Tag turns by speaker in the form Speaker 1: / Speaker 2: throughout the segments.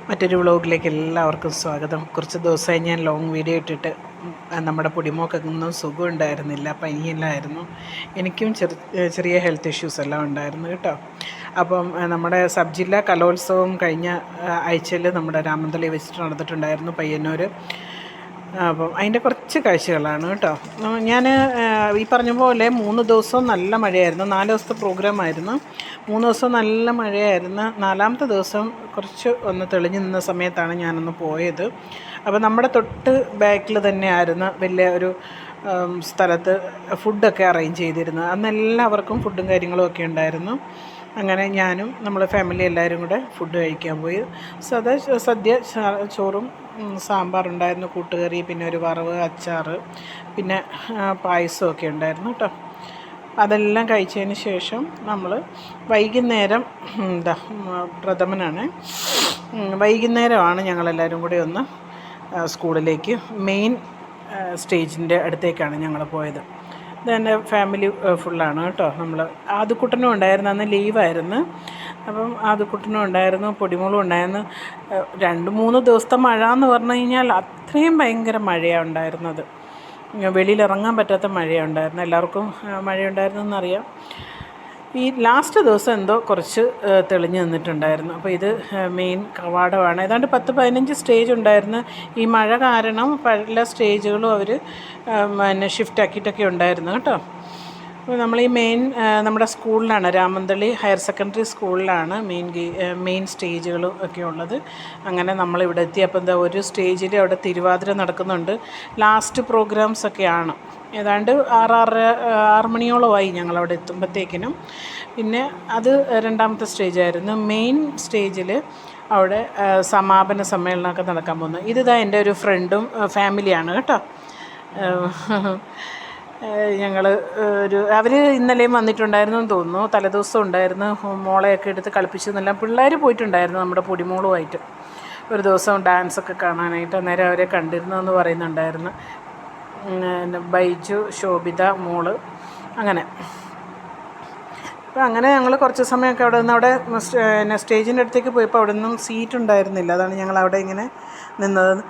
Speaker 1: മറ്റൊരു വ്ളോഗിലേക്ക് എല്ലാവർക്കും സ്വാഗതം. കുറച്ച് ദിവസമായി ഞാൻ ലോങ് വീഡിയോ ഇട്ടിട്ട് നമ്മുടെ പൊടിമോക്കൊന്നും സുഖം ഉണ്ടായിരുന്നില്ല, പനിയെല്ലാമായിരുന്നു. എനിക്കും ചെറിയ ഹെൽത്ത് ഇഷ്യൂസ് എല്ലാം ഉണ്ടായിരുന്നു കേട്ടോ. അപ്പം നമ്മുടെ സബ് ജില്ലാ കലോത്സവം കഴിഞ്ഞ ആഴ്ചയിൽ നമ്മുടെ രാമന്തളി വെച്ചിട്ട് നടന്നിട്ടുണ്ടായിരുന്നു, പയ്യന്നൂർ. അപ്പം അതിൻ്റെ കുറച്ച് കാഴ്ചകളാണ് കേട്ടോ. ഞാൻ ഈ പറഞ്ഞ പോലെ 3 ദിവസവും നല്ല മഴയായിരുന്നു. 4 ദിവസത്തെ പ്രോഗ്രാമായിരുന്നു. 3 ദിവസം നല്ല മഴയായിരുന്നു. 4ാമത്തെ ദിവസം കുറച്ച് ഒന്ന് തെളിഞ്ഞു നിന്ന സമയത്താണ് ഞാനൊന്ന് പോയത്. അപ്പോൾ നമ്മുടെ തൊട്ട് ബാക്കിൽ തന്നെയായിരുന്നു വലിയ ഒരു സ്ഥലത്ത് ഫുഡൊക്കെ അറേഞ്ച് ചെയ്തിരുന്നത്. അന്ന് എല്ലാവർക്കും ഫുഡും കാര്യങ്ങളും ഒക്കെ ഉണ്ടായിരുന്നു. അങ്ങനെ ഞാനും നമ്മളെ ഫാമിലി എല്ലാവരും കൂടെ ഫുഡ് കഴിക്കാൻ പോയി. സദ്യ ചോറും സാമ്പാറുണ്ടായിരുന്നു, കൂട്ടുകറി, പിന്നെ ഒരു വറവ്, അച്ചാർ, പിന്നെ പായസമൊക്കെ ഉണ്ടായിരുന്നു കേട്ടോ. അതെല്ലാം കഴിച്ചതിന് ശേഷം നമ്മൾ വൈകുന്നേരം പ്രഥമനാണ്, വൈകുന്നേരമാണ് ഞങ്ങളെല്ലാവരും കൂടി ഒന്ന് സ്കൂളിലേക്ക് മെയിൻ സ്റ്റേജിൻ്റെ അടുത്തേക്കാണ് ഞങ്ങൾ പോയത്. ഇതെൻ്റെ ഫാമിലി ഫുള്ളാണ് കേട്ടോ. നമ്മൾ ആദ്യക്കുട്ടനും ഉണ്ടായിരുന്നു, അന്ന് ലീവായിരുന്നു. അപ്പം ആദ്യക്കുട്ടനും ഉണ്ടായിരുന്നു, പൊടിമോളും ഉണ്ടായിരുന്നു. 2-3 ദിവസത്തെ മഴ എന്ന് പറഞ്ഞു കഴിഞ്ഞാൽ അത്രയും ഭയങ്കര മഴയാണ് ഉണ്ടായിരുന്നത്. വെളിയിലിറങ്ങാൻ പറ്റാത്ത മഴയാണ് ഉണ്ടായിരുന്നത്. എല്ലാവർക്കും മഴയുണ്ടായിരുന്നെന്നറിയാം. ഈ ലാസ്റ്റ് ദിവസം എന്തോ കുറച്ച് തെളിഞ്ഞു നിന്നിട്ടുണ്ടായിരുന്നു. അപ്പോൾ ഇത് മെയിൻ കവാടമാണ്. ഏതാണ്ട് 10-15 സ്റ്റേജ് ഉണ്ടായിരുന്നു. ഈ മഴ കാരണം പല സ്റ്റേജുകളും അവർ പിന്നെ ഷിഫ്റ്റ് ആക്കിയിട്ടൊക്കെ ഉണ്ടായിരുന്നു കേട്ടോ. അപ്പോൾ നമ്മൾ ഈ നമ്മുടെ സ്കൂളിലാണ്, രാമന്തളി ഹയർ സെക്കൻഡറി സ്കൂളിലാണ് മെയിൻ സ്റ്റേജുകളും ഒക്കെ ഉള്ളത്. അങ്ങനെ നമ്മളിവിടെ എത്തി. അപ്പോൾ ഒരു സ്റ്റേജിൽ അവിടെ തിരുവാതിര നടക്കുന്നുണ്ട്. ലാസ്റ്റ് പ്രോഗ്രാംസൊക്കെയാണ്. ഏതാണ്ട് 6 മണിയോളമായി ഞങ്ങളവിടെ എത്തുമ്പോഴത്തേക്കിനും. പിന്നെ അത് 2ാമത്തെ സ്റ്റേജായിരുന്നു. മെയിൻ സ്റ്റേജിൽ അവിടെ സമാപന സമ്മേളനമൊക്കെ നടക്കാൻ പോകുന്നത്. ഇതാ എൻ്റെ ഒരു ഫ്രണ്ടും ഫാമിലിയാണ് കേട്ടോ. അവർ ഇന്നലെയും വന്നിട്ടുണ്ടായിരുന്നു എന്ന് തോന്നുന്നു. തലേദിവസം ഉണ്ടായിരുന്നു. മോളെയൊക്കെ എടുത്ത് കളിപ്പിച്ചു എന്നെല്ലാം പിള്ളേർ പോയിട്ടുണ്ടായിരുന്നു നമ്മുടെ പൊടിമോളുമായിട്ട് ഒരു ദിവസം ഡാൻസൊക്കെ കാണാനായിട്ട്. അന്നേരം അവരെ കണ്ടിരുന്നെന്ന് പറയുന്നുണ്ടായിരുന്നു. ബൈജു, ശോഭിത, മോള്, അങ്ങനെ. അപ്പോൾ അങ്ങനെ ഞങ്ങൾ കുറച്ച് സമയമൊക്കെ അവിടെ നിന്ന് സ്റ്റേജിൻ്റെ അടുത്തേക്ക് പോയപ്പോൾ അവിടെ നിന്നും സീറ്റ് ഉണ്ടായിരുന്നില്ല. അതാണ് ഞങ്ങൾ അവിടെ ഇങ്ങനെ നിന്നത്.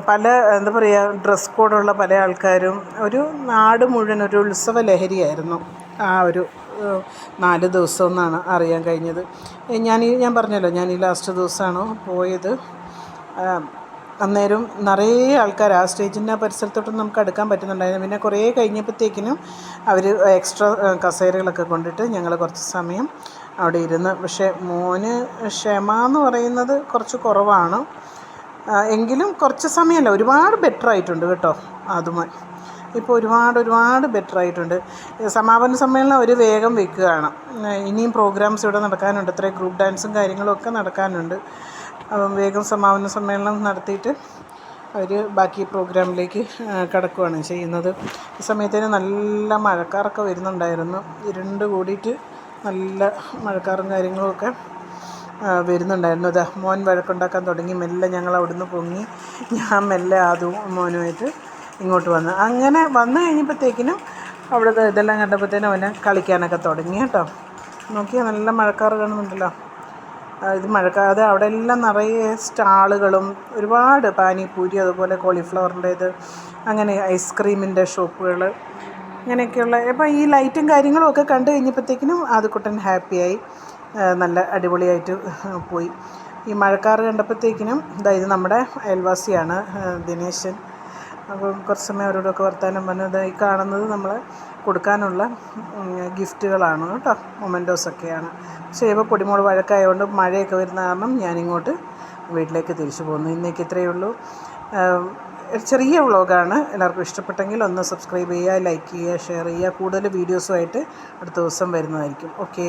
Speaker 1: പല എന്താ പറയുക, ഡ്രസ് കോഡുള്ള പല ആൾക്കാരും, ഒരു നാട് മുഴുവൻ ഒരു ഉത്സവ ലഹരിയായിരുന്നു ആ ഒരു 4 ദിവസം എന്നാണ് അറിയാൻ കഴിഞ്ഞത്. ഞാൻ പറഞ്ഞല്ലോ, ഞാൻ ഈ ലാസ്റ്റ് ദിവസമാണ് പോയത്. അന്നേരം നിറയെ ആൾക്കാർ ആ സ്റ്റേജിൻ്റെ പരിസരത്തോട്ടൊന്നും നമുക്ക് അടുക്കാൻ പറ്റുന്നുണ്ടായിരുന്നു. പിന്നെ കുറേ കഴിഞ്ഞപ്പോഴത്തേക്കിനും അവർ എക്സ്ട്രാ കസേരകളൊക്കെ കൊണ്ടിട്ട് ഞങ്ങൾ കുറച്ച് സമയം അവിടെ ഇരുന്ന്. പക്ഷേ മോന് ക്ഷമ എന്ന് പറയുന്നത് കുറച്ച് കുറവാണ്. എങ്കിലും കുറച്ച് സമയമല്ല, ഒരുപാട് ബെറ്റർ ആയിട്ടുണ്ട് കേട്ടോ. അതുമായി ഇപ്പോൾ ഒരുപാട് ബെറ്റർ ആയിട്ടുണ്ട്. സമാപന സമ്മേളനം അവർ വേഗം വെക്കുകയാണ്. ഇനിയും പ്രോഗ്രാംസ് ഇവിടെ നടക്കാനുണ്ട്. ഇത്രയും ഗ്രൂപ്പ് ഡാൻസും കാര്യങ്ങളൊക്കെ നടക്കാനുണ്ട്. അപ്പം വേഗം സമാപന സമ്മേളനം നടത്തിയിട്ട് അവർ ബാക്കി പ്രോഗ്രാമിലേക്ക് കടക്കുകയാണ് ചെയ്യുന്നത്. ഈ സമയത്തിന് നല്ല മഴക്കാറൊക്കെ വരുന്നുണ്ടായിരുന്നു. ഇരുണ്ട് കൂടിയിട്ട് നല്ല മഴക്കാറും കാര്യങ്ങളുമൊക്കെ വരുന്നുണ്ടായിരുന്നു. മോൻ വഴക്കുണ്ടാക്കാൻ തുടങ്ങി. മെല്ലെ ഞങ്ങൾ അവിടുന്ന് പൊങ്ങി. ഞാൻ മെല്ലെ അതും മോനുമായിട്ട് ഇങ്ങോട്ട് വന്നു. അങ്ങനെ വന്നു കഴിഞ്ഞപ്പോഴത്തേക്കിനും അവിടുത്തെ ഇതെല്ലാം കണ്ടപ്പോഴത്തേനും അവനെ കളിക്കാനൊക്കെ തുടങ്ങി കേട്ടോ. നോക്കിയാൽ നല്ല മഴക്കാറ് കാണുന്നുണ്ടല്ലോ. ഇത് മഴക്കാലത്ത് അവിടെ എല്ലാം നിറയെ സ്റ്റാളുകളും ഒരുപാട് പാനിപൂരി, അതുപോലെ കോളിഫ്ലവറിൻ്റേത്, അങ്ങനെ ഐസ്ക്രീമിൻ്റെ ഷോപ്പുകൾ, അങ്ങനെയൊക്കെയുള്ള. അപ്പോൾ ഈ ലൈറ്റും കാര്യങ്ങളും ഒക്കെ കണ്ടു കഴിഞ്ഞപ്പോഴത്തേക്കിനും ആദ്യക്കുട്ടൻ ഹാപ്പിയായി. നല്ല അടിപൊളിയായിട്ട് പോയി. ഈ മഴക്കാറ് കണ്ടപ്പോഴത്തേക്കിനും ഇത് നമ്മുടെ അയൽവാസിയാണ് ദിനേശൻ. അപ്പം കുറച്ച് സമയം അവരോടൊക്കെ വർത്താനം പറഞ്ഞത്. ഈ കാണുന്നത് നമ്മൾ കൊടുക്കാനുള്ള ഗിഫ്റ്റുകളാണ് കേട്ടോ, മൊമെൻറ്റോസൊക്കെയാണ്. പക്ഷേ ഇപ്പോൾ പൊടിമോൾ വഴക്കായതുകൊണ്ട് മഴയൊക്കെ വരുന്ന കാരണം ഞാനിങ്ങോട്ട് വീട്ടിലേക്ക് തിരിച്ചു പോകുന്നു. ഇന്നേക്ക് ഇത്രയേ ഉള്ളൂ. ചെറിയ വ്ളോഗാണ്. എല്ലാവർക്കും ഇഷ്ടപ്പെട്ടെങ്കിൽ ഒന്ന് സബ്സ്ക്രൈബ് ചെയ്യുക, ലൈക്ക് ചെയ്യുക, ഷെയർ ചെയ്യുക. കൂടുതൽ വീഡിയോസുമായിട്ട് അടുത്ത ദിവസം വരുന്നതായിരിക്കും. ഓക്കെ.